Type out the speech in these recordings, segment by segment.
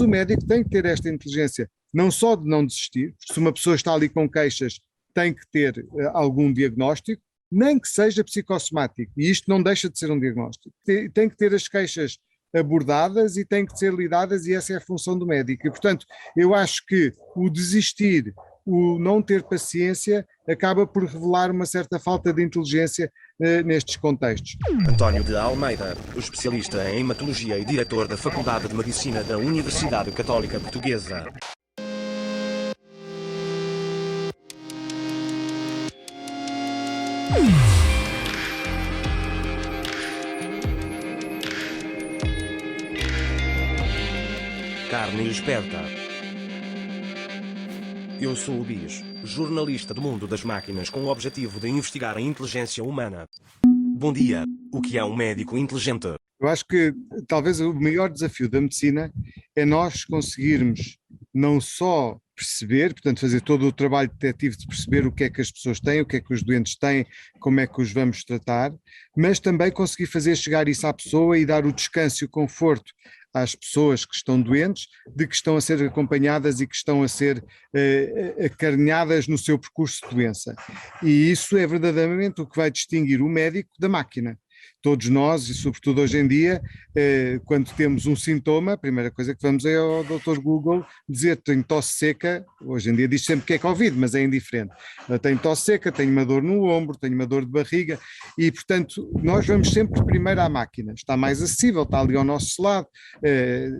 o médico tem que ter esta inteligência, não só de não desistir, se uma pessoa está ali com queixas, tem que ter algum diagnóstico, nem que seja psicossomático, e isto não deixa de ser um diagnóstico. Tem que ter as queixas abordadas e têm que ser lidadas, e essa é a função do médico. E, portanto, eu acho que o desistir, o não ter paciência, acaba por revelar uma certa falta de inteligência nestes contextos. António de Almeida, o especialista em hematologia e diretor da Faculdade de Medicina da Universidade Católica Portuguesa. Carne esperta. Eu sou o Bis, jornalista do mundo das máquinas com o objetivo de investigar a inteligência humana. Bom dia, o que é um médico inteligente? Eu acho que talvez o maior desafio da medicina é nós conseguirmos não só perceber, portanto fazer todo o trabalho detetivo de perceber o que é que as pessoas têm, o que é que os doentes têm, como é que os vamos tratar, mas também conseguir fazer chegar isso à pessoa e dar o descanso e o conforto às pessoas que estão doentes, de que estão a ser acompanhadas e que estão a ser acarinhadas no seu percurso de doença. E isso é verdadeiramente o que vai distinguir o médico da máquina. Todos nós, e sobretudo hoje em dia, quando temos um sintoma, a primeira coisa que vamos é ao Dr. Google dizer: tenho tosse seca. Hoje em dia diz sempre que é Covid, mas é indiferente. Eu tenho tosse seca, tenho uma dor no ombro, tenho uma dor de barriga, e portanto nós vamos sempre primeiro à máquina. Está mais acessível, está ali ao nosso lado,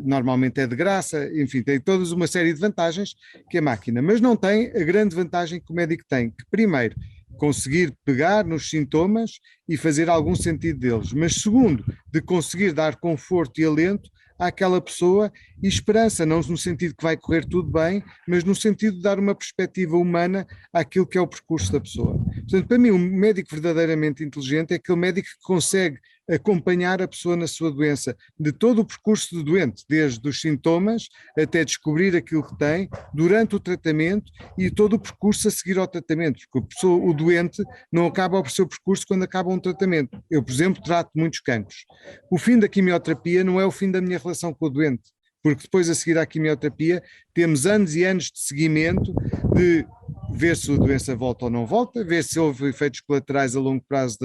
normalmente é de graça, enfim, tem toda uma série de vantagens que a máquina, mas não tem a grande vantagem que o médico tem, que primeiro, conseguir pegar nos sintomas e fazer algum sentido deles, mas segundo, de conseguir dar conforto e alento àquela pessoa e esperança, não no sentido que vai correr tudo bem, mas no sentido de dar uma perspectiva humana àquilo que é o percurso da pessoa. Portanto, para mim, um médico verdadeiramente inteligente é aquele médico que consegue acompanhar a pessoa na sua doença, de todo o percurso do doente, desde os sintomas até descobrir aquilo que tem, durante o tratamento e todo o percurso a seguir ao tratamento, porque o doente não acaba o seu percurso quando acaba um tratamento. Eu, por exemplo, trato muitos cancros. O fim da quimioterapia não é o fim da minha relação com o doente, porque depois a seguir à quimioterapia temos anos e anos de seguimento, de ver se a doença volta ou não volta, ver se houve efeitos colaterais a longo prazo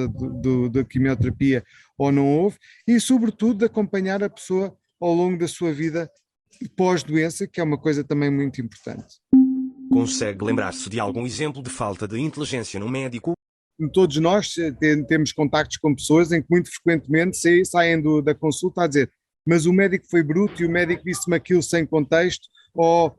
da quimioterapia ou não houve, e sobretudo de acompanhar a pessoa ao longo da sua vida pós-doença, que é uma coisa também muito importante. Consegue lembrar-se de algum exemplo de falta de inteligência no médico? Todos nós temos contactos com pessoas em que muito frequentemente saem da consulta a dizer: mas o médico foi bruto e o médico disse-me aquilo sem contexto, ou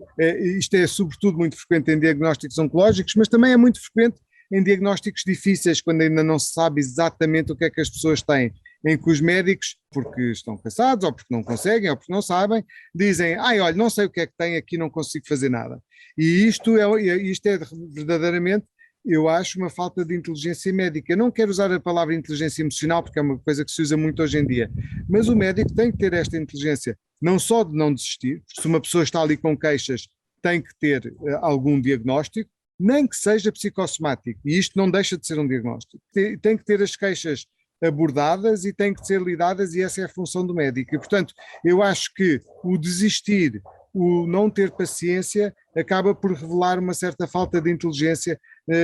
isto é sobretudo muito frequente em diagnósticos oncológicos, mas também é muito frequente em diagnósticos difíceis, quando ainda não se sabe exatamente o que é que as pessoas têm, em que os médicos, porque estão cansados, ou porque não conseguem, ou porque não sabem, dizem: olha, não sei o que é que tem aqui, não consigo fazer nada. E isto é verdadeiramente, eu acho, uma falta de inteligência médica. Eu não quero usar a palavra inteligência emocional, porque é uma coisa que se usa muito hoje em dia, mas o médico tem que ter esta inteligência, não só de não desistir, se uma pessoa está ali com queixas, tem que ter algum diagnóstico, nem que seja psicossomático, e isto não deixa de ser um diagnóstico. Tem que ter as queixas abordadas e têm que ser lidadas, e essa é a função do médico. E, portanto, eu acho que o desistir, o não ter paciência, acaba por revelar uma certa falta de inteligência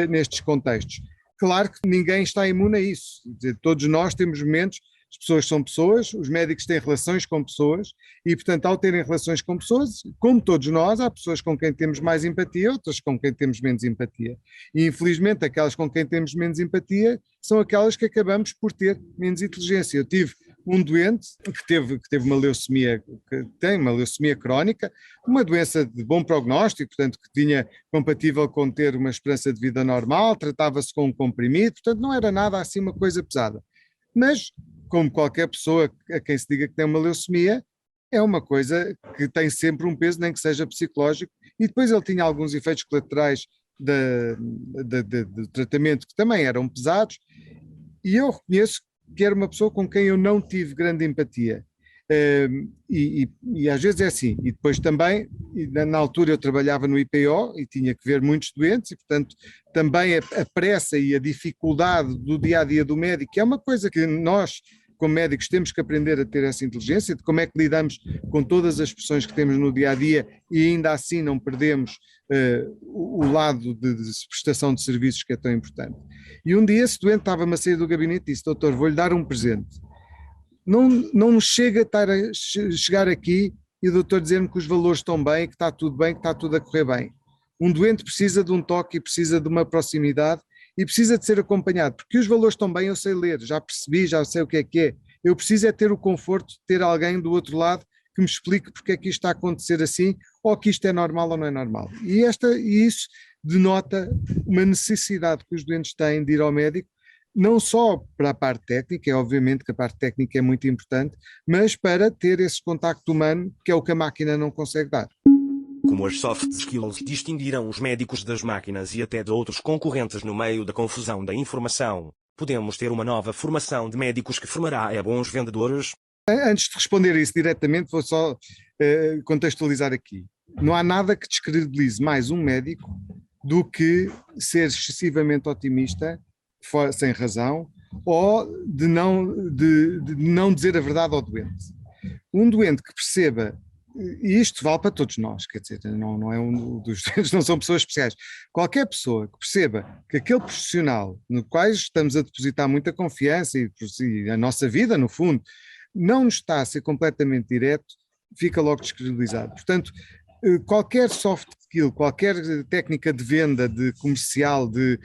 nestes contextos. Claro que ninguém está imune a isso. Quer dizer, todos nós temos momentos, as pessoas são pessoas, os médicos têm relações com pessoas e, portanto, ao terem relações com pessoas, como todos nós, há pessoas com quem temos mais empatia, outras com quem temos menos empatia. E, infelizmente, aquelas com quem temos menos empatia são aquelas que acabamos por ter menos inteligência. Eu tive um doente que teve uma leucemia, que tem uma leucemia crónica, uma doença de bom prognóstico, portanto, que tinha compatível com ter uma esperança de vida normal, tratava-se com um comprimido, portanto, não era nada assim uma coisa pesada. Mas, como qualquer pessoa a quem se diga que tem uma leucemia, é uma coisa que tem sempre um peso, nem que seja psicológico, e depois ele tinha alguns efeitos colaterais de tratamento que também eram pesados, e eu reconheço que era uma pessoa com quem eu não tive grande empatia. E às vezes é assim, e depois também, na altura eu trabalhava no IPO e tinha que ver muitos doentes, e portanto também a pressa e a dificuldade do dia-a-dia do médico, que é uma coisa que nós como médicos, temos que aprender a ter essa inteligência, de como é que lidamos com todas as pressões que temos no dia a dia e ainda assim não perdemos o lado de prestação de serviços que é tão importante. E um dia esse doente estava-me a sair do gabinete e disse: doutor, vou-lhe dar um presente. Não chega a chegar aqui e o doutor dizer-me que os valores estão bem, que está tudo bem, que está tudo a correr bem. Um doente precisa de um toque e precisa de uma proximidade e precisa de ser acompanhado, porque os valores estão bem, eu sei ler, já percebi, já sei o que é. Eu preciso é ter o conforto de ter alguém do outro lado que me explique porque é que isto está a acontecer assim, ou que isto é normal ou não é normal. E isso denota uma necessidade que os doentes têm de ir ao médico, não só para a parte técnica, é obviamente que a parte técnica é muito importante, mas para ter esse contacto humano, que é o que a máquina não consegue dar. Como as soft skills distinguirão os médicos das máquinas e até de outros concorrentes no meio da confusão da informação, podemos ter uma nova formação de médicos que formará a bons vendedores? Antes de responder a isso diretamente, vou só contextualizar aqui. Não há nada que descredibilize mais um médico do que ser excessivamente otimista, sem razão, ou de não dizer a verdade ao doente. Um doente que perceba, e isto vale para todos nós, quer dizer, não é um dos doentes, não são pessoas especiais. Qualquer pessoa que perceba que aquele profissional no qual estamos a depositar muita confiança e a nossa vida, no fundo, não nos está a ser completamente direto, fica logo descredibilizado. Portanto, qualquer soft skill, qualquer técnica de venda, de comercial, de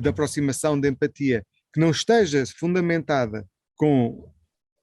aproximação, de empatia, que não esteja fundamentada com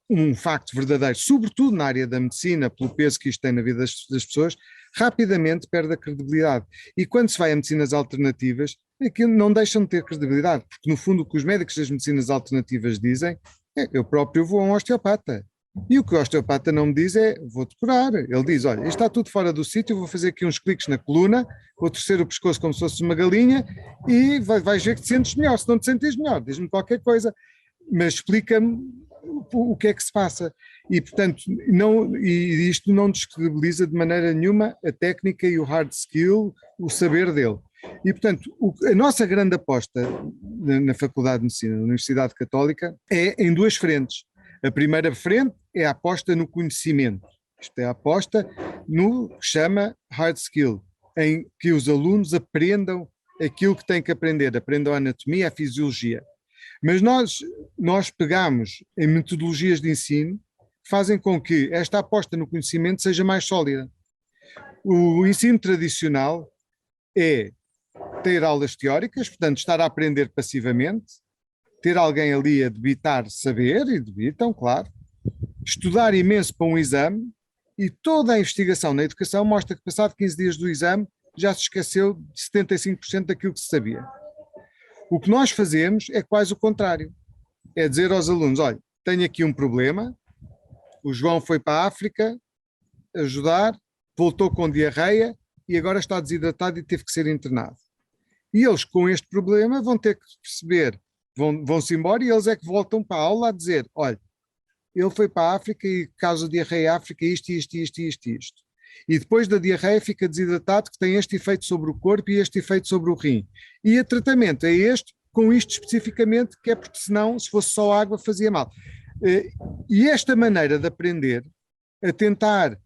um facto verdadeiro, sobretudo na área da medicina, pelo peso que isto tem na vida das pessoas, rapidamente perde a credibilidade. E quando se vai a medicinas alternativas, aquilo não deixam de ter credibilidade, porque no fundo o que os médicos das medicinas alternativas dizem é: eu próprio vou a um osteopata. E o que o osteopata não me diz é: vou-te curar. Ele diz: olha, isto está tudo fora do sítio, vou fazer aqui uns cliques na coluna, vou torcer o pescoço como se fosse uma galinha e vais ver que te sentes melhor. Se não te sentes melhor, diz-me qualquer coisa, mas explica-me o que é que se passa. E, portanto, isto não descredibiliza de maneira nenhuma a técnica e o hard skill, o saber dele. E, portanto, a nossa grande aposta na Faculdade de Medicina, na Universidade Católica, é em duas frentes. A primeira frente é a aposta no conhecimento. Isto é a aposta no que chama hard skill, em que os alunos aprendam aquilo que têm que aprender, aprendam a anatomia, a fisiologia. Mas nós pegamos em metodologias de ensino que fazem com que esta aposta no conhecimento seja mais sólida. O ensino tradicional é ter aulas teóricas, portanto estar a aprender passivamente, ter alguém ali a debitar saber, e debitam, claro, estudar imenso para um exame, e toda a investigação na educação mostra que passado 15 dias do exame já se esqueceu de 75% daquilo que se sabia. O que nós fazemos é quase o contrário, é dizer aos alunos: olha, tenho aqui um problema, o João foi para a África ajudar, voltou com diarreia e agora está desidratado e teve que ser internado. E eles com este problema vão ter que perceber, vão-se embora e eles é que voltam para a aula a dizer: olha, ele foi para a África e causa diarreia à África isto. E depois da diarreia fica desidratado, que tem este efeito sobre o corpo e este efeito sobre o rim. E o tratamento é este, com isto especificamente, que é porque senão, se fosse só água, fazia mal. E esta maneira de aprender, a tentar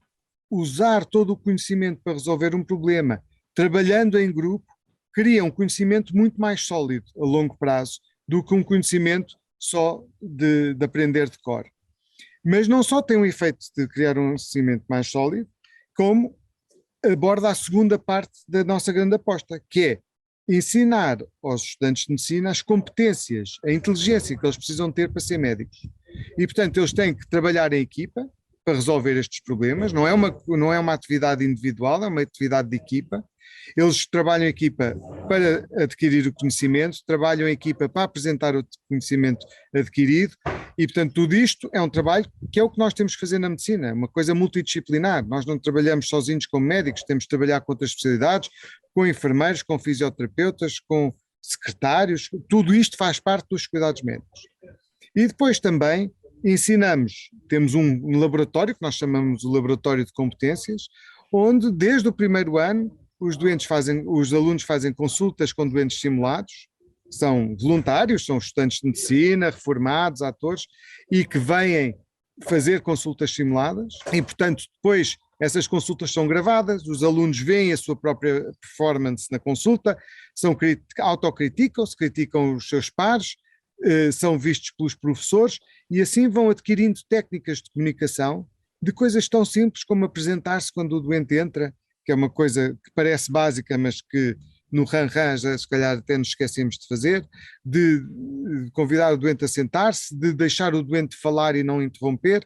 usar todo o conhecimento para resolver um problema, trabalhando em grupo, cria um conhecimento muito mais sólido a longo prazo do que um conhecimento só de aprender de cor. Mas não só tem um efeito de criar um conhecimento mais sólido, como aborda a segunda parte da nossa grande aposta, que é ensinar aos estudantes de medicina as competências, a inteligência que eles precisam ter para ser médicos. E, portanto, eles têm que trabalhar em equipa para resolver estes problemas, não é uma atividade individual, é uma atividade de equipa. Eles trabalham em equipa para adquirir o conhecimento, trabalham em equipa para apresentar o conhecimento adquirido e, portanto, tudo isto é um trabalho que é o que nós temos que fazer na medicina, uma coisa multidisciplinar. Nós não trabalhamos sozinhos como médicos, temos de trabalhar com outras especialidades, com enfermeiros, com fisioterapeutas, com secretários, tudo isto faz parte dos cuidados médicos. E depois também ensinamos, temos um laboratório que nós chamamos o Laboratório de Competências, onde desde o primeiro ano os alunos fazem consultas com doentes simulados, são voluntários, são estudantes de medicina, reformados, atores, e que vêm fazer consultas simuladas, e portanto depois essas consultas são gravadas, os alunos veem a sua própria performance na consulta, autocriticam-se, criticam os seus pares, são vistos pelos professores e assim vão adquirindo técnicas de comunicação de coisas tão simples como apresentar-se quando o doente entra, que é uma coisa que parece básica, mas que no ran-ran já se calhar até nos esquecemos de fazer, de convidar o doente a sentar-se, de deixar o doente falar e não interromper.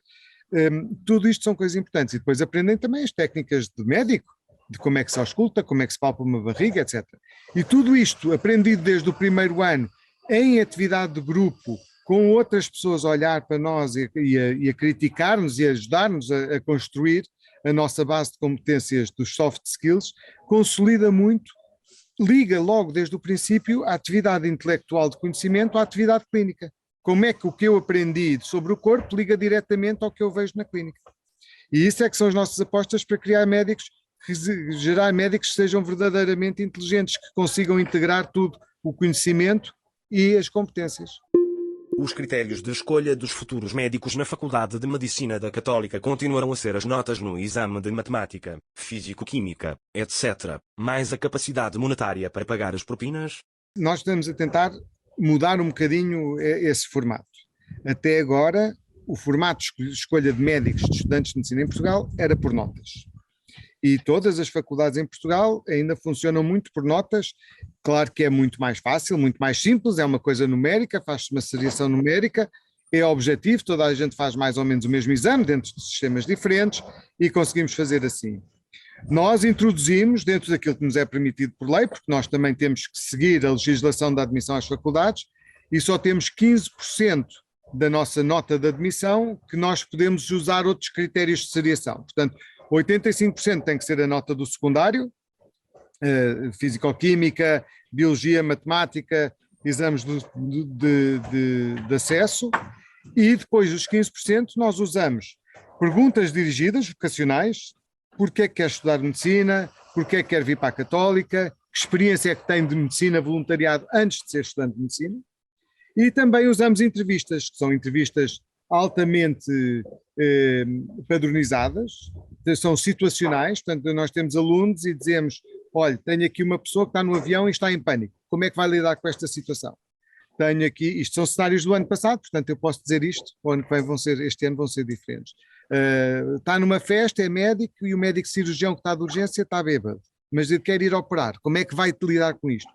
Tudo isto são coisas importantes. E depois aprendem também as técnicas de médico, de como é que se ausculta, como é que se palpa uma barriga, etc. E tudo isto aprendido desde o primeiro ano, em atividade de grupo, com outras pessoas a olhar para nós e a criticar-nos e a ajudar-nos a construir a nossa base de competências dos soft skills, consolida muito, liga logo desde o princípio a atividade intelectual de conhecimento à atividade clínica. Como é que o que eu aprendi sobre o corpo liga diretamente ao que eu vejo na clínica. E isso é que são as nossas apostas para criar médicos, gerar médicos que sejam verdadeiramente inteligentes, que consigam integrar tudo, o conhecimento e as competências. Os critérios de escolha dos futuros médicos na Faculdade de Medicina da Católica continuarão a ser as notas no exame de matemática, físico-química, etc., mais a capacidade monetária para pagar as propinas? Nós estamos a tentar mudar um bocadinho esse formato. Até agora, o formato de escolha de médicos de estudantes de medicina em Portugal era por notas. E todas as faculdades em Portugal ainda funcionam muito por notas. Claro que é muito mais fácil, muito mais simples, é uma coisa numérica, faz-se uma seriação numérica, é objetivo, toda a gente faz mais ou menos o mesmo exame dentro de sistemas diferentes e conseguimos fazer assim. Nós introduzimos, dentro daquilo que nos é permitido por lei, porque nós também temos que seguir a legislação da admissão às faculdades, e só temos 15% da nossa nota de admissão que nós podemos usar outros critérios de seriação. Portanto, 85% tem que ser a nota do secundário, físico-química, biologia, matemática, exames de acesso, e depois os 15% nós usamos perguntas dirigidas, vocacionais, porque é que quer estudar medicina, porque é que quer vir para a Católica, que experiência é que tem de medicina, voluntariado antes de ser estudante de medicina, e também usamos entrevistas, que são entrevistas altamente padronizadas, são situacionais, portanto nós temos alunos e dizemos, olha, tenho aqui uma pessoa que está no avião e está em pânico, como é que vai lidar com esta situação? Tenho aqui, isto são cenários do ano passado, portanto eu posso dizer isto, o ano que vem este ano vão ser diferentes. Está numa festa, é médico e o médico cirurgião que está de urgência está bêbado, mas ele quer ir operar, como é que vai lidar com isto?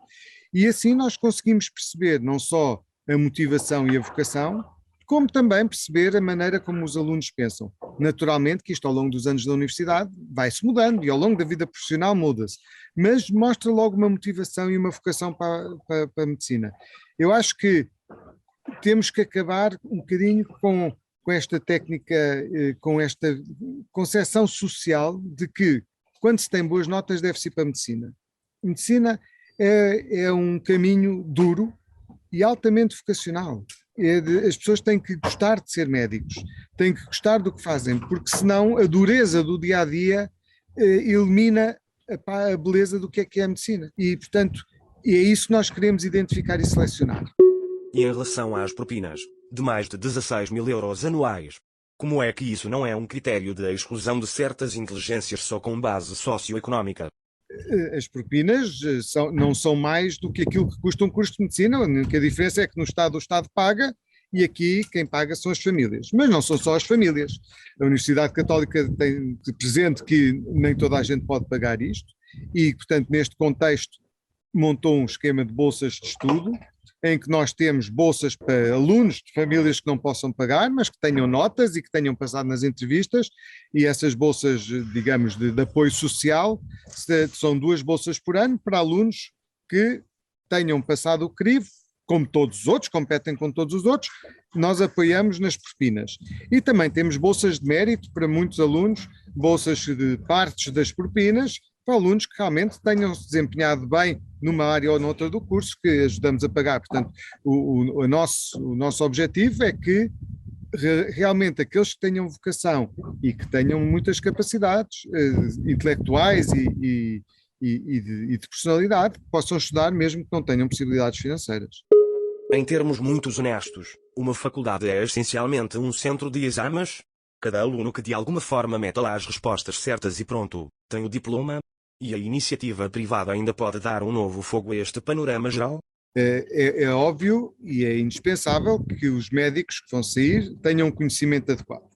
E assim nós conseguimos perceber não só a motivação e a vocação, como também perceber a maneira como os alunos pensam. Naturalmente que isto ao longo dos anos da universidade vai-se mudando e ao longo da vida profissional muda-se, mas mostra logo uma motivação e uma vocação para a medicina. Eu acho que temos que acabar um bocadinho com esta técnica, com esta concepção social de que quando se tem boas notas deve-se ir para a medicina. Medicina é um caminho duro e altamente vocacional. As pessoas têm que gostar de ser médicos, têm que gostar do que fazem, porque senão a dureza do dia-a-dia elimina a beleza do que é a medicina. E, portanto, é isso que nós queremos identificar e selecionar. E em relação às propinas, de mais de 16 mil euros anuais, como é que isso não é um critério de exclusão de certas inteligências só com base socioeconómica? As propinas não são mais do que aquilo que custa um curso de medicina, a única diferença é que no Estado o Estado paga e aqui quem paga são as famílias. Mas não são só as famílias. A Universidade Católica tem presente que nem toda a gente pode pagar isto e, portanto, neste contexto montou um esquema de bolsas de estudo em que nós temos bolsas para alunos de famílias que não possam pagar, mas que tenham notas e que tenham passado nas entrevistas, e essas bolsas, digamos, de apoio social, são 2 bolsas por ano para alunos que tenham passado o crivo, como todos os outros, competem com todos os outros, nós apoiamos nas propinas. E também temos bolsas de mérito para muitos alunos, bolsas de partes das propinas, para alunos que realmente tenham se desempenhado bem numa área ou noutra do curso que ajudamos a pagar. Portanto, o nosso objetivo é que realmente aqueles que tenham vocação e que tenham muitas capacidades intelectuais e de personalidade que possam estudar mesmo que não tenham possibilidades financeiras. Em termos muito honestos, uma faculdade é essencialmente um centro de exames? Cada aluno que de alguma forma meta lá as respostas certas e pronto, tem o diploma? E a iniciativa privada ainda pode dar um novo fogo a este panorama geral? É óbvio e é indispensável que os médicos que vão sair tenham um conhecimento adequado.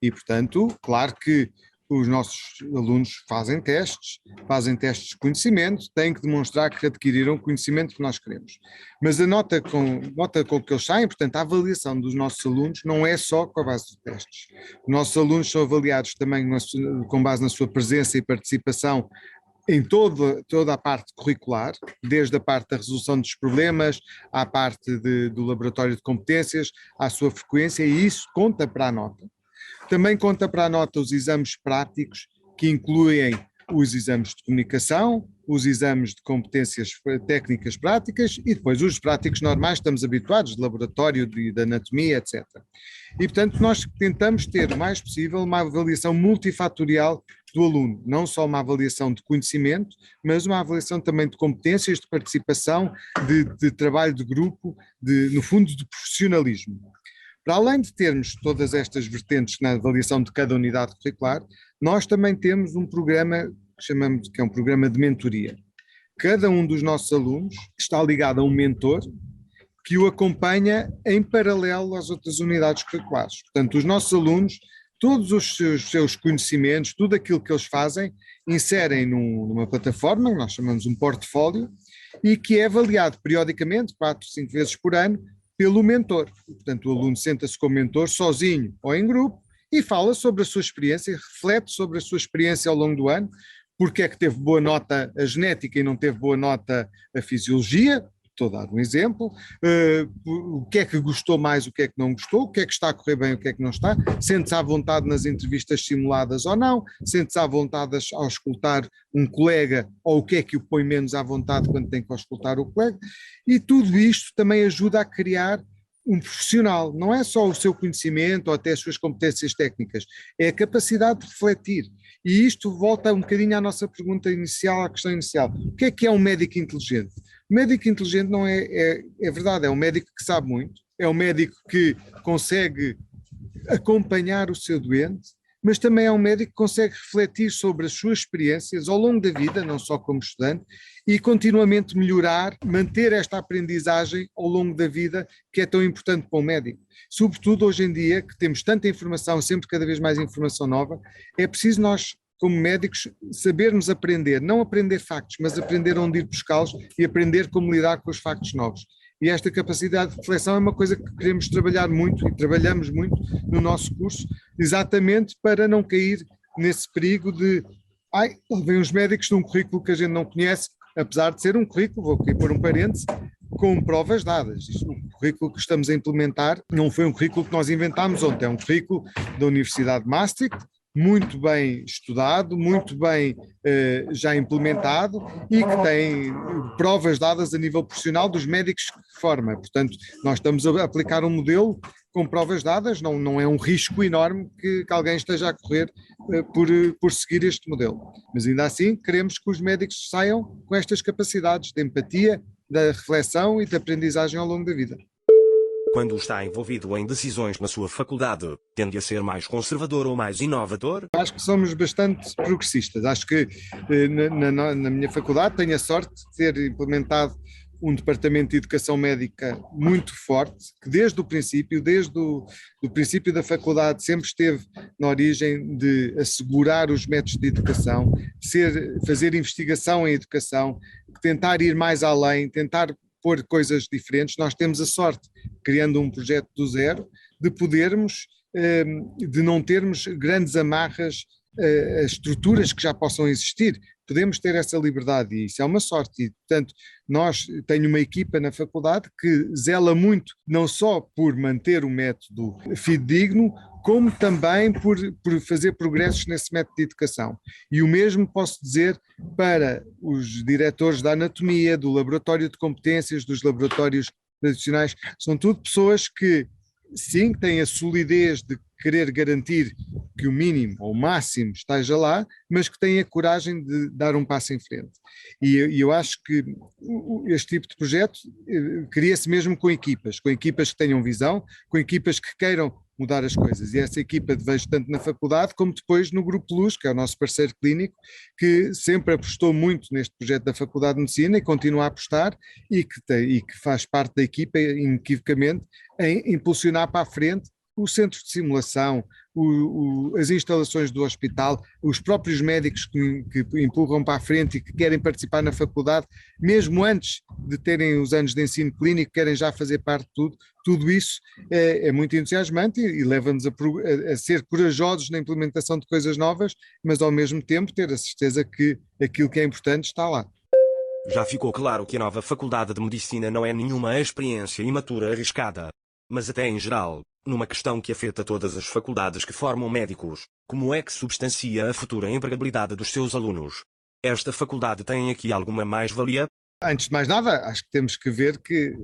E, portanto, claro que os nossos alunos fazem testes de conhecimento, têm que demonstrar que adquiriram o conhecimento que nós queremos. Mas a nota com que eles saem, portanto, a avaliação dos nossos alunos não é só com a base dos testes. Os nossos alunos são avaliados também com base na sua presença e participação em toda a parte curricular, desde a parte da resolução dos problemas, à parte do laboratório de competências, à sua frequência, e isso conta para a nota. Também conta para a nota os exames práticos, que incluem os exames de comunicação, os exames de competências técnicas práticas e depois os práticos normais, estamos habituados, de laboratório, de anatomia, etc. E, portanto, nós tentamos ter o mais possível uma avaliação multifatorial do aluno, não só uma avaliação de conhecimento, mas uma avaliação também de competências, de participação, de trabalho de grupo, no fundo, de profissionalismo. Para além de termos todas estas vertentes na avaliação de cada unidade curricular, nós também temos um programa que é um programa de mentoria. Cada um dos nossos alunos está ligado a um mentor que o acompanha em paralelo às outras unidades curriculares. Portanto, os nossos alunos, todos os seus conhecimentos, tudo aquilo que eles fazem, inserem numa plataforma, que nós chamamos um portfólio, e que é avaliado periodicamente, 4, 5 vezes por ano, pelo mentor. Portanto, o aluno senta-se com o mentor, sozinho ou em grupo, e fala sobre a sua experiência, reflete sobre a sua experiência ao longo do ano, porque é que teve boa nota a genética e não teve boa nota a fisiologia. Estou a dar um exemplo, o que é que gostou mais, o que é que não gostou, o que é que está a correr bem, o que é que não está, sente-se à vontade nas entrevistas simuladas ou não, sente-se à vontade ao escutar um colega ou o que é que o põe menos à vontade quando tem que escutar o colega, e tudo isto também ajuda a criar um profissional, não é só o seu conhecimento ou até as suas competências técnicas, é a capacidade de refletir. E isto volta um bocadinho à nossa pergunta inicial, à questão inicial. O que é um médico inteligente? O médico inteligente não é verdade, é um médico que sabe muito, é um médico que consegue acompanhar o seu doente, mas também é um médico que consegue refletir sobre as suas experiências ao longo da vida, não só como estudante, e continuamente melhorar, manter esta aprendizagem ao longo da vida, que é tão importante para o médico. Sobretudo hoje em dia, que temos tanta informação, sempre cada vez mais informação nova, é preciso nós, como médicos, sabermos aprender, não aprender factos, mas aprender onde ir buscá-los e aprender como lidar com os factos novos. E esta capacidade de reflexão é uma coisa que queremos trabalhar muito e trabalhamos muito no nosso curso, exatamente para não cair nesse perigo de vem os médicos de um currículo que a gente não conhece, apesar de ser um currículo, vou aqui pôr um parêntese, com provas dadas. O currículo que estamos a implementar não foi um currículo que nós inventámos ontem, é um currículo da Universidade de Maastricht, muito bem estudado, muito bem já implementado e que tem provas dadas a nível profissional dos médicos que forma. Portanto, nós estamos a aplicar um modelo com provas dadas, não é um risco enorme que alguém esteja a correr por seguir este modelo. Mas ainda assim, queremos que os médicos saiam com estas capacidades de empatia, da reflexão e da aprendizagem ao longo da vida. Quando está envolvido em decisões na sua faculdade, tende a ser mais conservador ou mais inovador? Acho que somos bastante progressistas. Acho que na minha faculdade tenho a sorte de ter implementado um departamento de educação médica muito forte, que desde o princípio, do princípio da faculdade, sempre esteve na origem de assegurar os métodos de educação, fazer investigação em educação, tentar ir mais além, tentar pôr coisas diferentes. Nós temos a sorte, criando um projeto do zero, de podermos, de não termos grandes amarras a estruturas que já possam existir. Podemos ter essa liberdade e isso é uma sorte. E, portanto, tenho uma equipa na faculdade que zela muito, não só por manter o método fidedigno, como também por fazer progressos nesse método de educação. E o mesmo posso dizer para os diretores da anatomia, do laboratório de competências, dos laboratórios tradicionais. São tudo pessoas que, sim, têm a solidez de querer garantir que o mínimo ou o máximo esteja lá, mas que têm a coragem de dar um passo em frente. E eu acho que este tipo de projeto cria-se mesmo com equipas que tenham visão, com equipas que queiram mudar as coisas. E essa equipa vejo tanto na faculdade como depois no Grupo Luz, que é o nosso parceiro clínico, que sempre apostou muito neste projeto da Faculdade de Medicina e continua a apostar e que faz parte da equipa, inequivocamente, em impulsionar para a frente o centro de simulação, as instalações do hospital, os próprios médicos que empurram para a frente e que querem participar na faculdade, mesmo antes de terem os anos de ensino clínico, querem já fazer parte de tudo isso é muito entusiasmante e leva-nos a ser corajosos na implementação de coisas novas, mas ao mesmo tempo ter a certeza que aquilo que é importante está lá. Já ficou claro que a nova Faculdade de Medicina não é nenhuma experiência imatura arriscada, mas até em geral, numa questão que afeta todas as faculdades que formam médicos, como é que substancia a futura empregabilidade dos seus alunos? Esta faculdade tem aqui alguma mais-valia? Antes de mais nada, acho que temos que ver que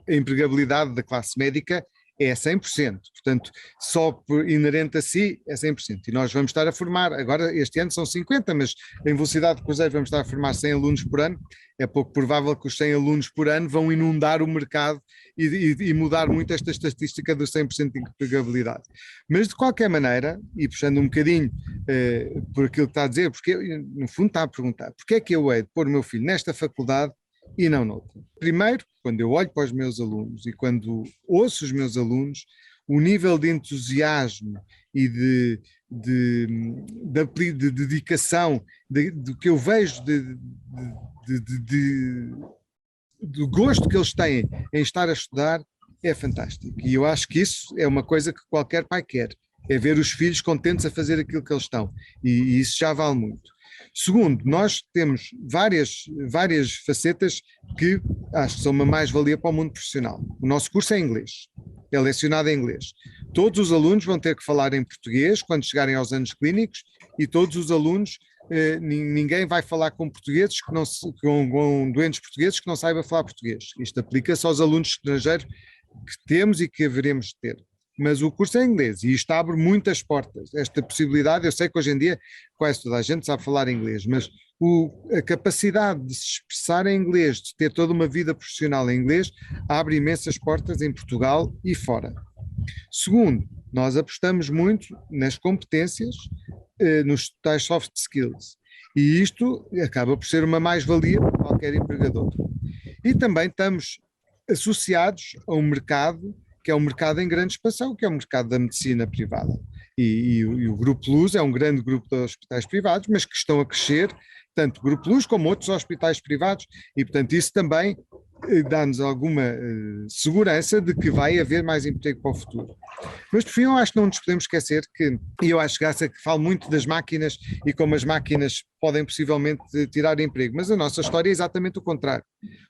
a empregabilidade da classe médica é 100%, portanto, só por inerente a si é 100%. E nós vamos estar a formar, agora este ano são 50, mas em velocidade de cruzeiro vamos estar a formar 100 alunos por ano. É pouco provável que os 100 alunos por ano vão inundar o mercado e mudar muito esta estatística do 100% de empregabilidade. Mas de qualquer maneira, e puxando um bocadinho por aquilo que está a dizer, porque no fundo está a perguntar, porque é que eu hei de pôr o meu filho nesta faculdade e não noutra? Primeiro, quando eu olho para os meus alunos e quando ouço os meus alunos, o nível de entusiasmo e de dedicação, do que eu vejo do gosto que eles têm em estar a estudar é fantástico. E eu acho que isso é uma coisa que qualquer pai quer, é ver os filhos contentes a fazer aquilo que eles estão. E isso já vale muito. Segundo, nós temos várias facetas que acho que são uma mais-valia para o mundo profissional. O nosso curso é em inglês, é lecionado em inglês. Todos os alunos vão ter que falar em português quando chegarem aos anos clínicos e todos os alunos, ninguém vai falar com portugueses, com doentes portugueses que não saibam falar português. Isto aplica-se aos alunos estrangeiros que temos e que haveremos de ter. Mas o curso é em inglês e isto abre muitas portas. Esta possibilidade, eu sei que hoje em dia quase toda a gente sabe falar inglês, mas a capacidade de se expressar em inglês, de ter toda uma vida profissional em inglês, abre imensas portas em Portugal e fora. Segundo, nós apostamos muito nas competências, nos tais soft skills, e isto acaba por ser uma mais-valia para qualquer empregador. E também estamos associados a um mercado que é um mercado em grande expansão, que é o mercado da medicina privada. E o Grupo Luz é um grande grupo de hospitais privados, mas que estão a crescer, tanto o Grupo Luz como outros hospitais privados, e portanto isso também dá-nos alguma segurança de que vai haver mais emprego para o futuro. Mas por fim eu acho que não nos podemos esquecer que, e eu acho que falo muito das máquinas e como as máquinas podem possivelmente tirar emprego, mas a nossa história é exatamente o contrário.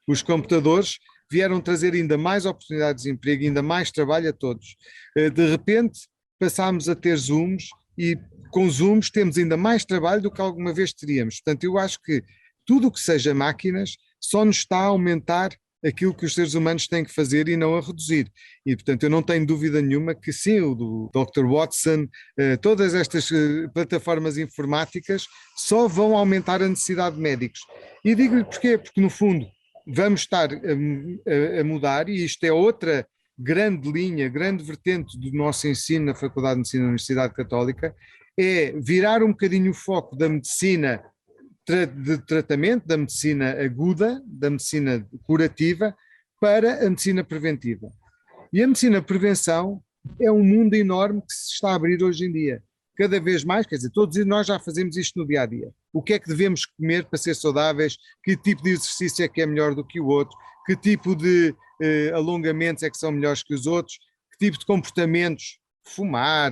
Os computadores vieram trazer ainda mais oportunidades de emprego, ainda mais trabalho a todos. De repente passámos a ter Zooms e com Zooms temos ainda mais trabalho do que alguma vez teríamos. Portanto, eu acho que tudo o que seja máquinas só nos está a aumentar aquilo que os seres humanos têm que fazer e não a reduzir. E, portanto, eu não tenho dúvida nenhuma que sim, o do Dr. Watson, todas estas plataformas informáticas só vão aumentar a necessidade de médicos. E digo-lhe porquê, porque no fundo vamos estar a mudar, e isto é outra grande linha, grande vertente do nosso ensino na Faculdade de Medicina da Universidade Católica, é virar um bocadinho o foco da medicina de tratamento, da medicina aguda, da medicina curativa, para a medicina preventiva. E a medicina prevenção é um mundo enorme que se está a abrir hoje em dia. Cada vez mais, quer dizer, todos nós já fazemos isto no dia-a-dia. O que é que devemos comer para ser saudáveis? Que tipo de exercício é que é melhor do que o outro? Que tipo de alongamentos é que são melhores que os outros? Que tipo de comportamentos? Fumar,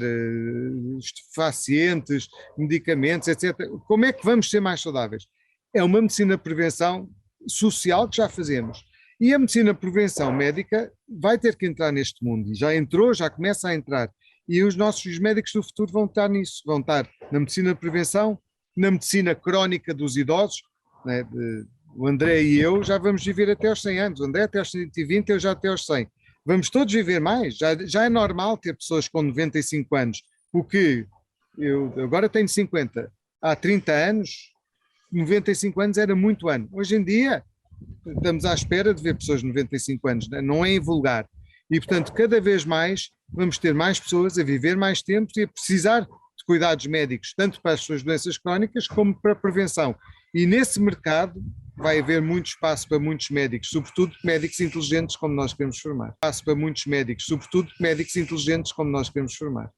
estupefacientes, medicamentos, etc. Como é que vamos ser mais saudáveis? É uma medicina de prevenção social que já fazemos. E a medicina de prevenção médica vai ter que entrar neste mundo. E já entrou, já começa a entrar. E os nossos médicos do futuro vão estar nisso, vão estar na medicina de prevenção, na medicina crónica dos idosos, né? O André e eu já vamos viver até aos 100 anos, o André até aos 120, eu já até aos 100. Vamos todos viver mais. Já é normal ter pessoas com 95 anos. O que eu agora tenho 50. Há 30 anos, 95 anos era muito ano. Hoje em dia, estamos à espera de ver pessoas de 95 anos. Não é invulgar. E, portanto, cada vez mais vamos ter mais pessoas a viver mais tempo e a precisar de cuidados médicos, tanto para as suas doenças crónicas como para a prevenção. E nesse mercado vai haver muito espaço para muitos médicos, sobretudo médicos inteligentes como nós queremos formar. Espaço para muitos médicos, sobretudo médicos inteligentes como nós queremos formar.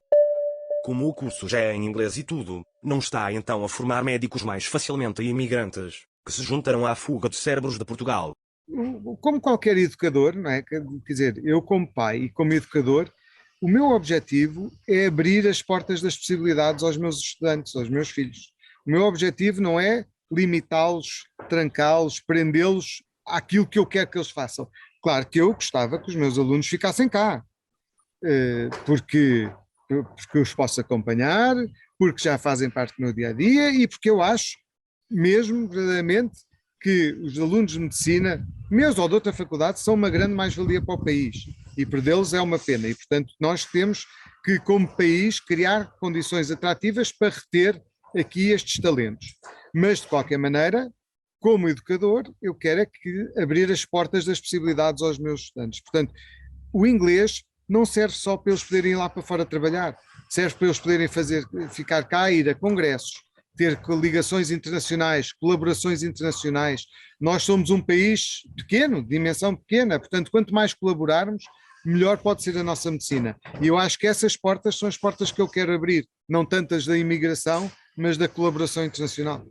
Como o curso já é em inglês e tudo, não está então a formar médicos mais facilmente imigrantes, que se juntarão à fuga de cérebros de Portugal. Como qualquer educador, não é? Quer dizer, eu como pai e como educador, o meu objetivo é abrir as portas das possibilidades aos meus estudantes, aos meus filhos. O meu objetivo não é limitá-los, trancá-los, prendê-los àquilo que eu quero que eles façam. Claro que eu gostava que os meus alunos ficassem cá, porque eu os posso acompanhar, porque já fazem parte do meu dia-a-dia e porque eu acho mesmo, verdadeiramente, que os alunos de medicina, meus ou de outra faculdade, são uma grande mais-valia para o país e perdê-los é uma pena e, portanto, nós temos que, como país, criar condições atrativas para reter aqui estes talentos. Mas, de qualquer maneira, como educador, eu quero é que abrir as portas das possibilidades aos meus estudantes. Portanto, o inglês não serve só para eles poderem ir lá para fora trabalhar, serve para eles poderem ficar cá, ir a congressos, ter ligações internacionais, colaborações internacionais. Nós somos um país pequeno, de dimensão pequena, portanto, quanto mais colaborarmos, melhor pode ser a nossa medicina. E eu acho que essas portas são as portas que eu quero abrir, não tantas da imigração, mas da colaboração internacional.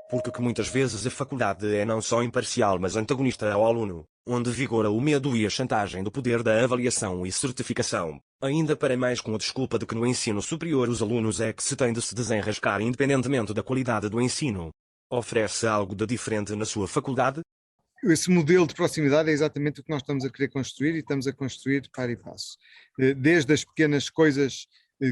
Porque que muitas vezes a faculdade é não só imparcial mas antagonista ao aluno, onde vigora o medo e a chantagem do poder da avaliação e certificação, ainda para mais com a desculpa de que no ensino superior os alunos é que se têm de se desenrascar independentemente da qualidade do ensino. Oferece algo de diferente na sua faculdade? Esse modelo de proximidade é exatamente o que nós estamos a querer construir e estamos a construir para e passo. Desde as pequenas coisas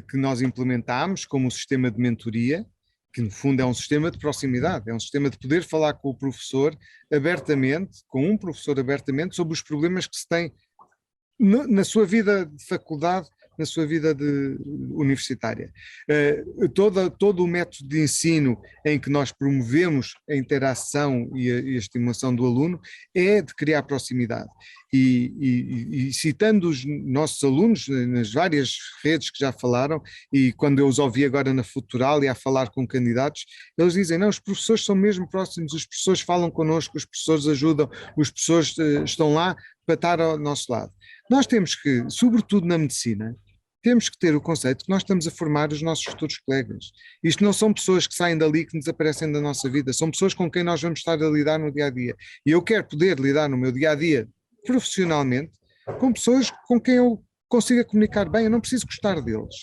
que nós implementámos, como o sistema de mentoria, que no fundo é um sistema de proximidade, é um sistema de poder falar com o professor abertamente, com um professor abertamente, sobre os problemas que se tem na sua vida de faculdade, na sua vida universitária. Todo o método de ensino em que nós promovemos a interação e a estimulação do aluno é de criar proximidade. E citando os nossos alunos nas várias redes que já falaram, e quando eu os ouvi agora na Futural e a falar com candidatos, eles dizem, não, os professores são mesmo próximos, os professores falam connosco, os professores ajudam, os professores estão lá para estar ao nosso lado. Nós temos que, sobretudo na medicina, temos que ter o conceito que nós estamos a formar os nossos futuros colegas. Isto não são pessoas que saem dali que desaparecem da nossa vida, são pessoas com quem nós vamos estar a lidar no dia-a-dia. E eu quero poder lidar no meu dia-a-dia profissionalmente com pessoas com quem eu consiga comunicar bem, eu não preciso gostar deles.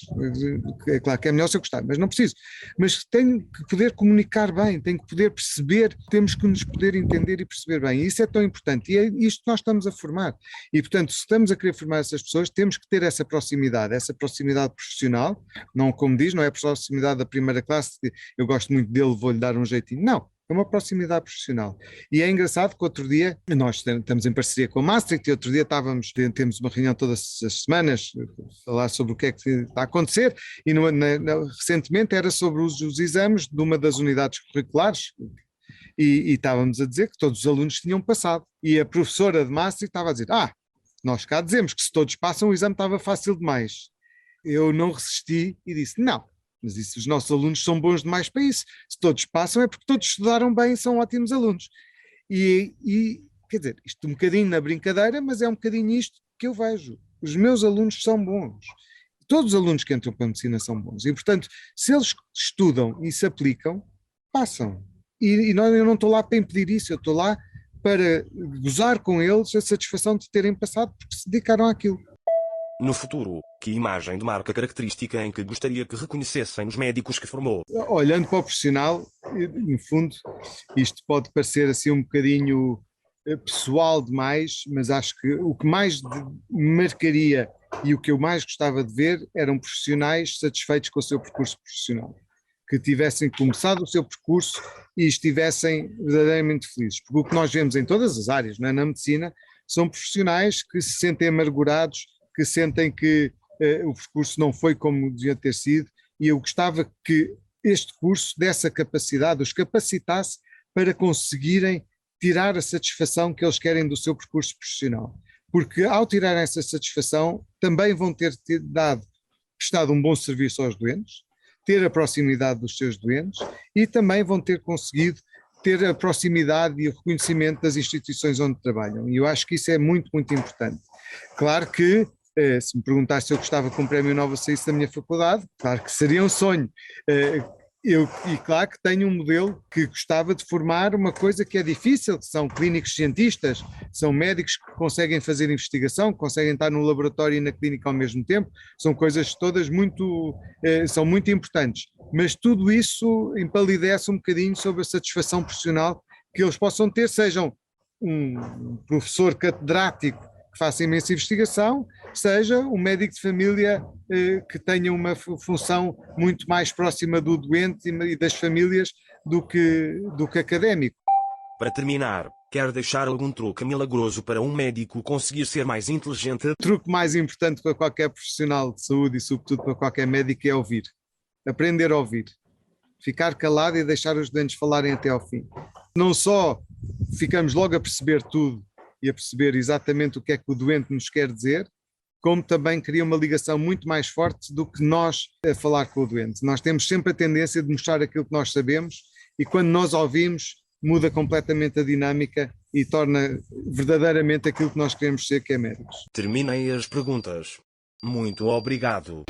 É claro que é melhor se eu gostar, mas não preciso. Mas tenho que poder comunicar bem, tenho que poder perceber, temos que nos poder entender e perceber bem. E isso é tão importante e é isto que nós estamos a formar. E, portanto, se estamos a querer formar essas pessoas, temos que ter essa proximidade profissional, não como diz, não é a proximidade da primeira classe, eu gosto muito dele, vou-lhe dar um jeitinho. Não. É uma proximidade profissional. E é engraçado que outro dia, nós estamos em parceria com a Maastricht e outro dia temos uma reunião todas as semanas, falar sobre o que é que está a acontecer e recentemente era sobre os exames de uma das unidades curriculares e estávamos a dizer que todos os alunos tinham passado. E a professora de Maastricht estava a dizer, nós cá dizemos que se todos passam o exame estava fácil demais. Eu não resisti e disse, não. Mas isso, os nossos alunos são bons demais para isso. Se todos passam é porque todos estudaram bem e são ótimos alunos. E quer dizer, isto um bocadinho na brincadeira, mas é um bocadinho isto que eu vejo. Os meus alunos são bons. Todos os alunos que entram para a medicina são bons. E, portanto, se eles estudam e se aplicam, passam. Eu não estou lá para impedir isso, eu estou lá para gozar com eles a satisfação de terem passado porque se dedicaram àquilo. No futuro, que imagem de marca característica em que gostaria que reconhecessem os médicos que formou? Olhando para o profissional, no fundo, isto pode parecer assim um bocadinho pessoal demais, mas acho que o que mais marcaria e o que eu mais gostava de ver eram profissionais satisfeitos com o seu percurso profissional, que tivessem começado o seu percurso e estivessem verdadeiramente felizes, porque o que nós vemos em todas as áreas, não é? Na medicina, são profissionais que se sentem amargurados, que sentem que o percurso não foi como devia ter sido, e eu gostava que este curso desse a capacidade, os capacitasse para conseguirem tirar a satisfação que eles querem do seu percurso profissional. Porque ao tirarem essa satisfação, também vão ter prestado um bom serviço aos doentes, ter a proximidade dos seus doentes e também vão ter conseguido ter a proximidade e o reconhecimento das instituições onde trabalham. E eu acho que isso é muito, muito importante. Claro que, se me perguntasse se eu gostava que um prémio Nobel saísse da minha faculdade, claro que seria um sonho. E claro que tenho um modelo que gostava de formar uma coisa que é difícil, que são clínicos cientistas, são médicos que conseguem fazer investigação, que conseguem estar no laboratório e na clínica ao mesmo tempo, são coisas todas são muito importantes, mas tudo isso empalidece um bocadinho sobre a satisfação profissional que eles possam ter, sejam um professor catedrático que faça imensa investigação, seja um médico de família que tenha uma função muito mais próxima do doente e das famílias do que académico. Para terminar, quer deixar algum truque milagroso para um médico conseguir ser mais inteligente? O truque mais importante para qualquer profissional de saúde e sobretudo para qualquer médico é ouvir. Aprender a ouvir. Ficar calado e deixar os doentes falarem até ao fim. Não só ficamos logo a perceber tudo e a perceber exatamente o que é que o doente nos quer dizer, como também cria uma ligação muito mais forte do que nós a falar com o doente. Nós temos sempre a tendência de mostrar aquilo que nós sabemos e quando nós ouvimos muda completamente a dinâmica e torna verdadeiramente aquilo que nós queremos ser, que é médicos. Terminei as perguntas. Muito obrigado.